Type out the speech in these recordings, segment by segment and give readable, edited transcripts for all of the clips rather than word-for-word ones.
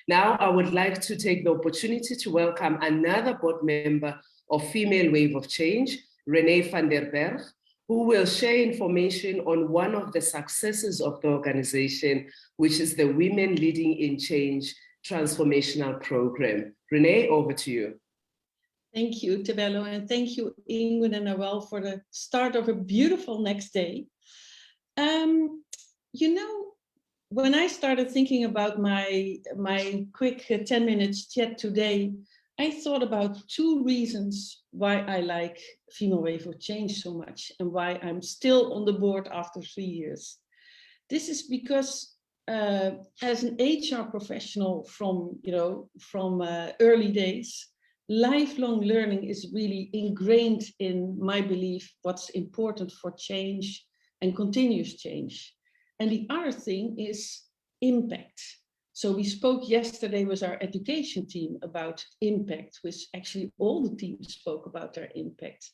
Now, I would like to take the opportunity to welcome another board member of Female Wave of Change, Renee Fenderberg, who will share information on one of the successes of the organization, which is the Women Leading in Change Transformational Program. Renee, over to you. Thank you, Tebello, and thank you, Ingrid and Noel, for the start of a beautiful next day. You know, when I started thinking about my quick 10 minutes chat today, I thought about two reasons why I like Female Wave of Change so much and why I'm still on the board after 3 years. This is because as an HR professional from early days, lifelong learning is really ingrained in my belief what's important for change and continuous change. And the other thing is impact. So we spoke yesterday with our education team about impact, which actually all the teams spoke about their impact.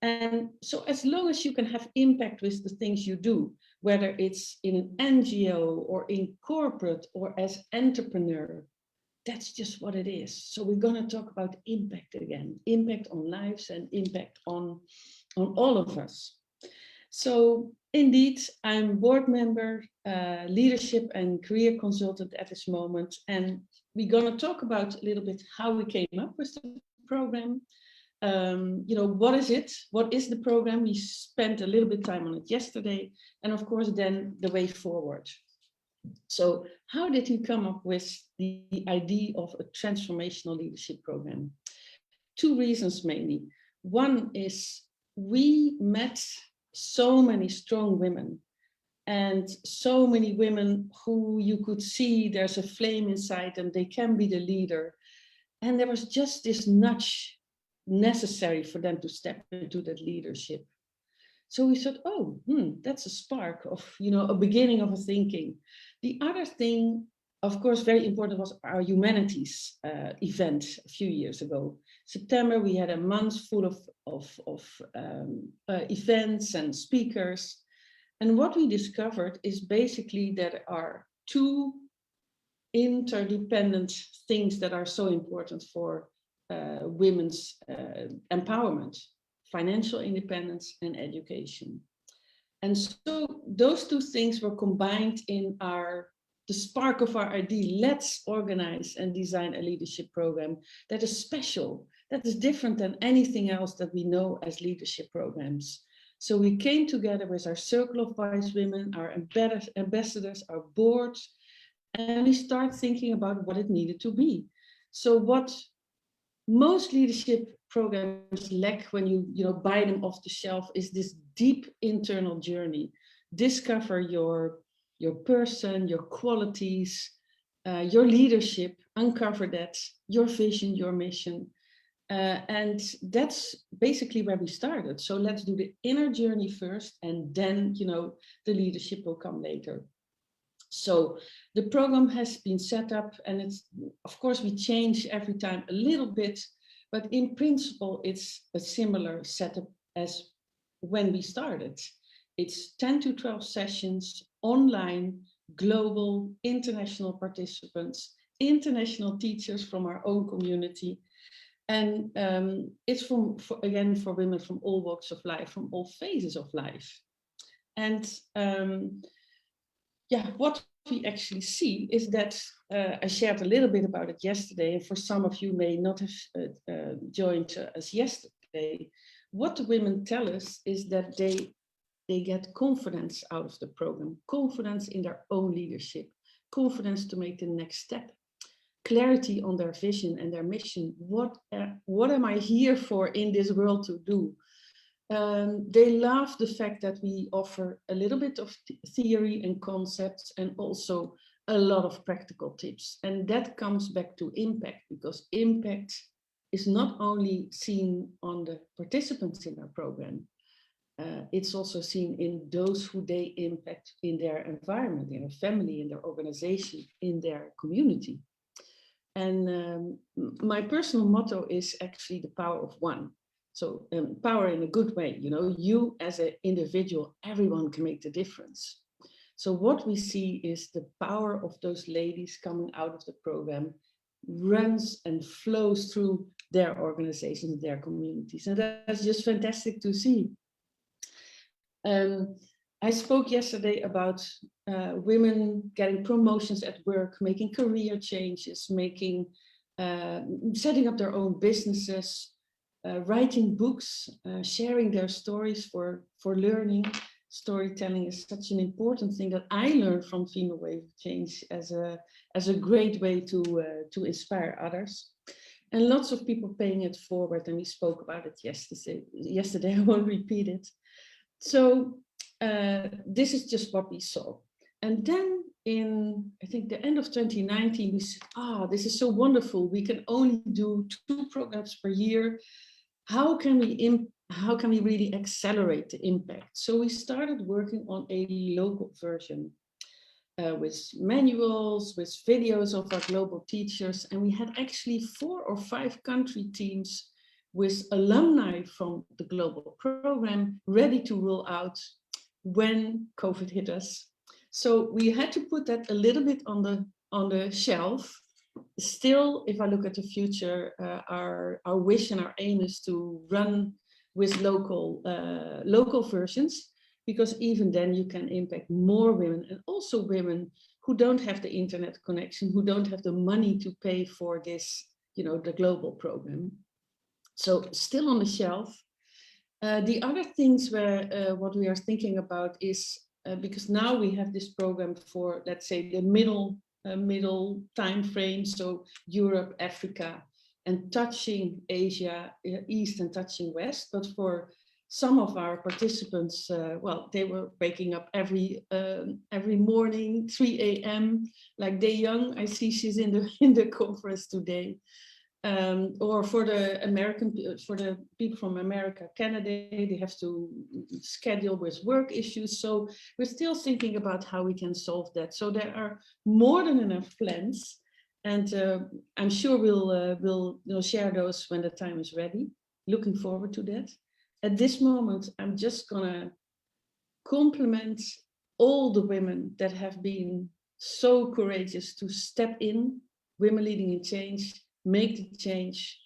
And so as long as you can have impact with the things you do, whether it's in an NGO or in corporate or as entrepreneur, that's just what it is. So we're going to talk about impact again, impact on lives and impact on all of us. So indeed, I'm board member, leadership and career consultant at this moment. And we're going to talk about a little bit how we came up with the program. What is it? What is the program? We spent a little bit of time on it yesterday. And of course, then the way forward. So how did we come up with the idea of a transformational leadership program? Two reasons mainly. One is we met so many strong women and so many women who you could see there's a flame inside and they can be the leader. And there was just this nudge necessary for them to step into that leadership. So we thought, oh, that's a spark of, a beginning of a thinking. The other thing, of course, very important was our Humanities event a few years ago. September, we had a month full of events and speakers. And what we discovered is basically that there are two interdependent things that are so important for women's empowerment: financial independence and education. And so those two things were combined in the spark of our idea. Let's organize and design a leadership program that is special, that is different than anything else that we know as leadership programs. So we came together with our circle of wise women, our ambassadors, our board, and we start thinking about what it needed to be. So what most leadership programs lack when you buy them off the shelf is this deep internal journey. Discover your person, your qualities, your leadership, uncover that, your vision, your mission. And that's basically where we started. So let's do the inner journey first, and then, the leadership will come later. So the program has been set up, and it's, of course, we change every time a little bit, but in principle, it's a similar setup as when we started. It's 10 to 12 sessions, online, global, international participants, international teachers from our own community. And it's for women from all walks of life, from all phases of life. And what we actually see is that I shared a little bit about it yesterday, and for some of you may not have joined us yesterday. What the women tell us is that they get confidence out of the program, confidence in their own leadership, confidence to make the next step, clarity on their vision and their mission. What am I here for in this world to do? They love the fact that we offer a little bit of theory and concepts and also a lot of practical tips. And that comes back to impact, because impact is not only seen on the participants in our program, it's also seen in those who they impact in their environment, in their family, in their organization, in their community. And my personal motto is actually the power of one. So power in a good way, you as an individual, everyone can make the difference. So what we see is the power of those ladies coming out of the program runs and flows through their organizations, their communities. And that's just fantastic to see. I spoke yesterday about women getting promotions at work, making career changes, setting up their own businesses, writing books, sharing their stories for learning. Storytelling is such an important thing that I learned from Female Wave of Change as a great way to inspire others. And lots of people paying it forward, and we spoke about it yesterday. I won't repeat it. So this is just what we saw. And then in, I think, the end of 2019, we said, this is so wonderful. We can only do 2 programs per year. How can we really accelerate the impact? So we started working on a local version with manuals, with videos of our global teachers. And we had actually 4 or 5 country teams with alumni from the global program ready to roll out when COVID hit us. So we had to put that a little bit on the shelf. Still, if I look at the future, our wish and our aim is to run with local versions, because even then you can impact more women, and also women who don't have the internet connection, who don't have the money to pay for this, the global program. So still on the shelf. The other things what we are thinking about is, because now we have this program for, let's say, the middle time frame, so Europe, Africa, and touching Asia, East and touching West. But for some of our participants, they were waking up every morning, 3 a.m. like Day Young. I see she's in the conference today. Or for the people from America, Canada, they have to schedule with work issues. So we're still thinking about how we can solve that. So there are more than enough plans, and I'm sure we'll share those when the time is ready. Looking forward to that. At this moment, I'm just gonna compliment all the women that have been so courageous to step in, women leading in change, make the change,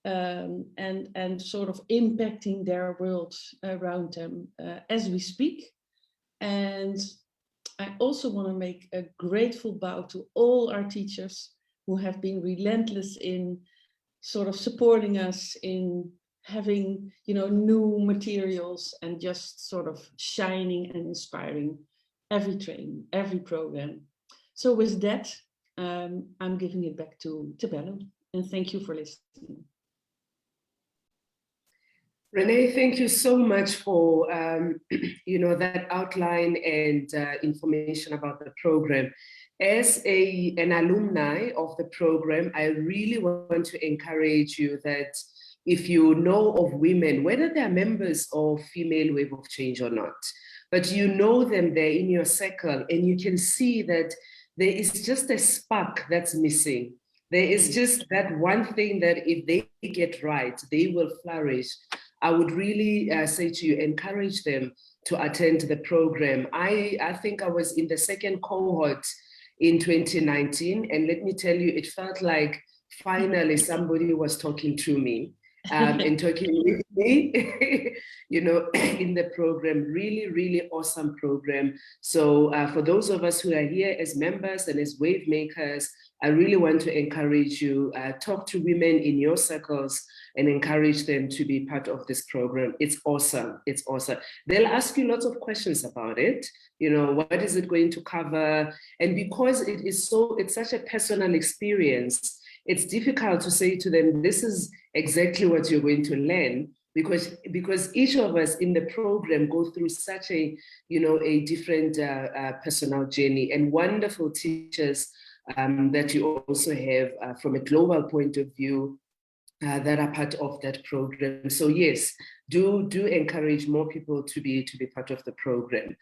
and sort of impacting their world around them as we speak. And I also want to make a grateful bow to all our teachers who have been relentless in sort of supporting us in having, new materials, and just sort of shining and inspiring every training, every program. So with that, I'm giving it back to Bello, and thank you for listening. Renee, thank you so much for that outline and information about the program. As an alumni of the program, I really want to encourage you that if you know of women, whether they're members of Female Wave of Change or not, but you know them there in your circle, and you can see that there is just a spark that's missing. There is just that one thing that if they get right, they will flourish. I would really say to you, encourage them to attend the program. I think I was in the 2nd cohort in 2019, and let me tell you, it felt like finally somebody was talking to me. And talking with me, in the program. Really, really awesome program. So for those of us who are here as members and as wave makers, I really want to encourage you, talk to women in your circles and encourage them to be part of this program. It's awesome. It's awesome. They'll ask you lots of questions about it. What is it going to cover? And because it's such a personal experience, it's difficult to say to them, this is exactly what you're going to learn, because each of us in the program go through such a different personal journey, and wonderful teachers that you also have from a global point of view that are part of that program. So yes, do encourage more people to be part of the program.